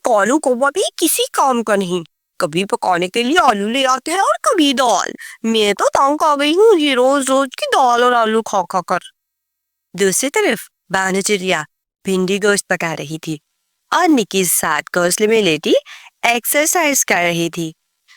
कालू कौवा भी किसी काम का नहीं। कभी पकाने के लिए आलू ले आते हैं और कभी दाल। मैं तो तंग आ गई हूँ ये रोज रोज की दाल और आलू खा खा कर। दूसरी तरफ बानो चिड़िया भिंडी गोश्त पका रही थी और निकी साथ घोंसले में लेटी एक्सरसाइज कर रही थी।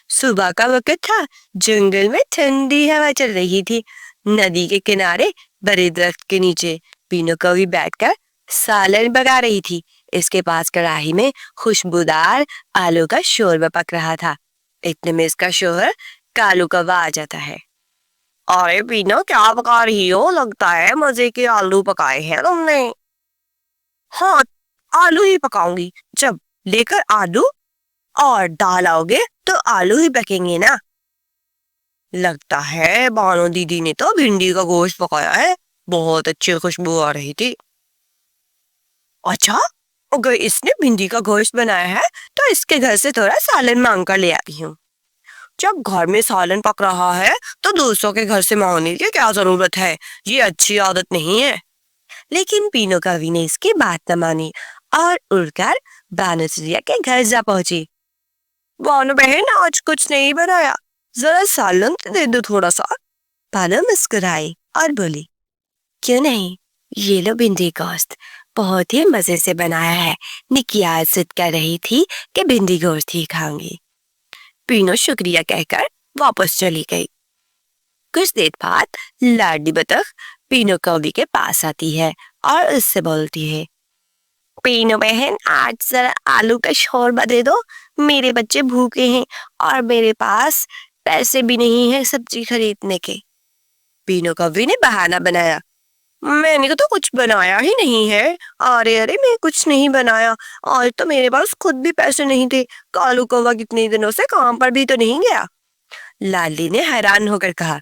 सुबह का वक्त था, जंगल में ठंडी हवा चल रही थी। नदी के किनारे बड़े दरख्त के नीचे पीनो कौवी बैठकर सालन पका रही थी। इसके पास कढ़ाई में खुशबूदार आलू का शोरबा पक रहा था। इतने में इसका शोहर कालू कौवा आ जाता है। अरे पीनो, क्या पका रही हो? लगता है मजे के आलू पकाए हैं तुमने। हाँ, आलू ही पकाऊंगी। जब लेकर आलू और दाल आओगे तो आलू ही पकेंगे ना। लगता है बानो दीदी ने तो भिंडी का गोश्त पकाया है, बहुत अच्छी खुशबू आ रही थी। अच्छा, अगर इसने भिंडी का गोश्त बनाया है तो इसके घर से थोड़ा सालन मांग कर ले आती हूँ। जब घर में सालन पक रहा है तो दूसरों के घर से मांगने की क्या जरूरत है? ये अच्छी आदत नहीं है। लेकिन पीनो कवि ने इसकी बात न मानी और उड़कर बानो चिड़िया के घर जा पहुंची। बानो बहन, आज कुछ नहीं बनाया, जरा सालन तो दे दो थोड़ा सा। बानो मुस्कुराई और बोली, क्यों नहीं, ये लो भिंडी गोश्त, बहुत ही मजे से बनाया है। निकी आज जिद कर रही थी कि भिंडी गोश्त ही खाऊंगी। पीनो शुक्रिया कहकर वापस चली गई। कुछ देर बाद लाडली बतख पीनो कौवी के पास आती है और उससे बोलती है, पीनो बहन, आज जरा आलू का शोरबा दे दो, मेरे बच्चे भूखे हैं और मेरे पास पैसे भी नहीं है सब्जी खरीदने के। पीनो कौवी ने बहाना बनाया, मैंने तो कुछ बनाया ही नहीं है। अरे अरे, मैं कुछ नहीं बनाया, आज तो मेरे पास खुद भी पैसे नहीं थे। कालू कौवा कितने दिनों से काम पर भी तो नहीं गया। लाडली ने हैरान होकर कहा,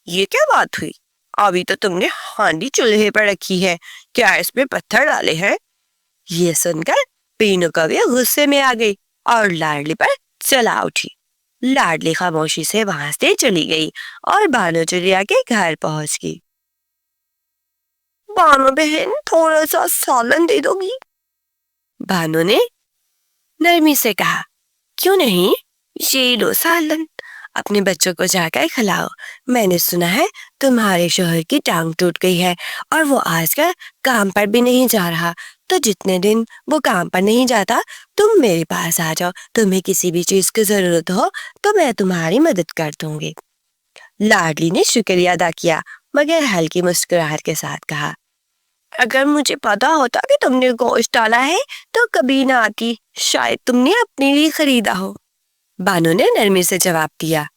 ये क्या बात हुई? अभी तो तुमने हांडी चूल्हे पर रखी है, क्या इसमें पत्थर डाले हैं? ये सुनकर पीनो कौवी गुस्से में आ गई और लाडली पर चला उठी। लाडली खामोशी से वहां से चली गई और बानो चिड़िया के घर पहुंच गई। बानो बहन, थोड़ा सा सालन दे दोगी? बानो ने नरमी से कहा, क्यों नहीं, ये लो सालन, अपने बच्चों को जाकर खिलाओ। मैंने सुना है तुम्हारे शोहर की टांग टूट गई है और वो आजकल काम पर भी नहीं जा रहा, तो जितने दिन वो काम पर नहीं जाता तुम मेरे पास आ जाओ। तुम्हें किसी भी चीज की जरूरत हो तो मैं तुम्हारी मदद कर दूंगी। लाडली ने शुक्रिया अदा किया मगर हल्की मुस्कुराहट के साथ कहा, अगर मुझे पता होता कि तुमने गोश्त डाला है तो कभी ना आती, शायद तुमने अपने लिए खरीदा हो। बानो ने नरमी से जवाब दिया,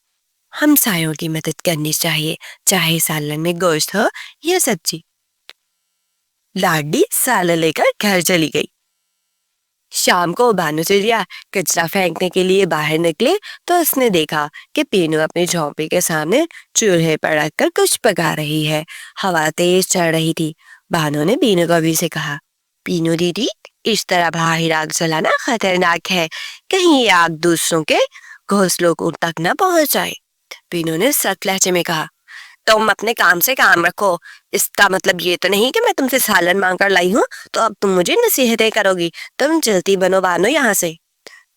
हमसायों की मदद करनी चाहिए, चाहे सालन में गोश्त हो या सब्जी। लाडली सालन लेकर घर चली गई। शाम को बानो चिड़िया कचरा फेंकने के लिए बाहर निकले तो उसने देखा कि पीनू अपने झोंपड़ी के सामने चूल्हे पर रखकर कुछ पका रही है। हवा तेज चल रही थी। बानो ने पीनू कौवी से कहा, पीनू दीदी, इस तरह बाहर आग जलाना खतरनाक है, कहीं ये आग दूसरों के घोंसलों को तक न पहुंच जाए। पीनू ने सख्त लहजे में कहा, तुम अपने काम से काम रखो, इसका मतलब ये तो नहीं कि मैं तुमसे सालन मांग कर लाई हूँ तो अब तुम मुझे नसीहतें करोगी। तुम जल्दी बनो बानो यहाँ से।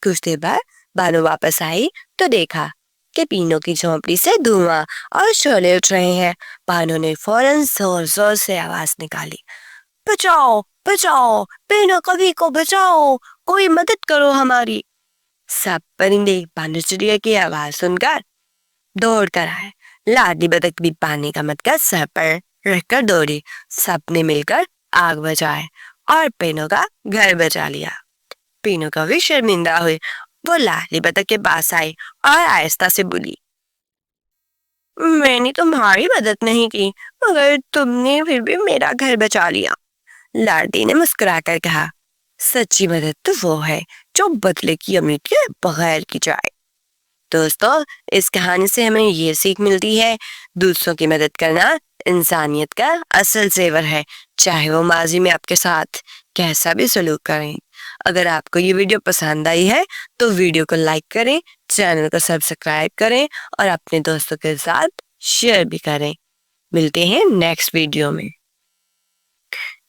कुछ देर बाद बानो वापस आई तो देखा कि पीनू की झोंपड़ी से धुआं और शोले उठ रहे हैं। बानो ने फौरन जोर जोर से आवाज निकाली, बचाओ बचाओ, पीनू कौवी को बचाओ, कोई मदद करो हमारी। सब परिंदे बानो चिड़िया की आवाज सुनकर दौड़ कर आए। लाडली बतख भी पानी का मटका सर पर रखकर दौड़ी। सबने मिलकर आग बुझाई और पीनू का घर बचा लिया। पीनू कौवी शर्मिंदा हुई। वो लाडली बतख के पास आई और आहिस्ता से बोली, मैंने तुम्हारी मदद नहीं की मगर तुमने फिर भी मेरा घर बचा लिया। लाडली ने मुस्कुराकर कहा, सच्ची मदद तो वो है जो बदले की उम्मीद के बगैर की जाए। दोस्तों, इस कहानी से हमें ये सीख मिलती है, दूसरों की मदद करना इंसानियत का असल जेवर है, चाहे वो माजी में आपके साथ कैसा भी सलूक करें। अगर आपको ये वीडियो पसंद आई है तो वीडियो को लाइक करें, चैनल को सब्सक्राइब करें और अपने दोस्तों के साथ शेयर भी करें। मिलते हैं नेक्स्ट वीडियो में।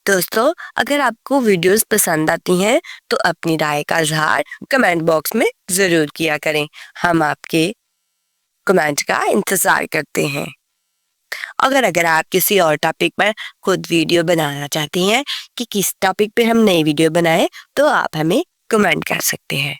दोस्तों, अगर आपको वीडियोस पसंद आती हैं तो अपनी राय का इजहार कमेंट बॉक्स में जरूर किया करें। हम आपके कमेंट का इंतजार करते हैं। अगर आप किसी और टॉपिक पर खुद वीडियो बनाना चाहती हैं कि किस टॉपिक पे हम नई वीडियो बनाएं, तो आप हमें कमेंट कर सकते हैं।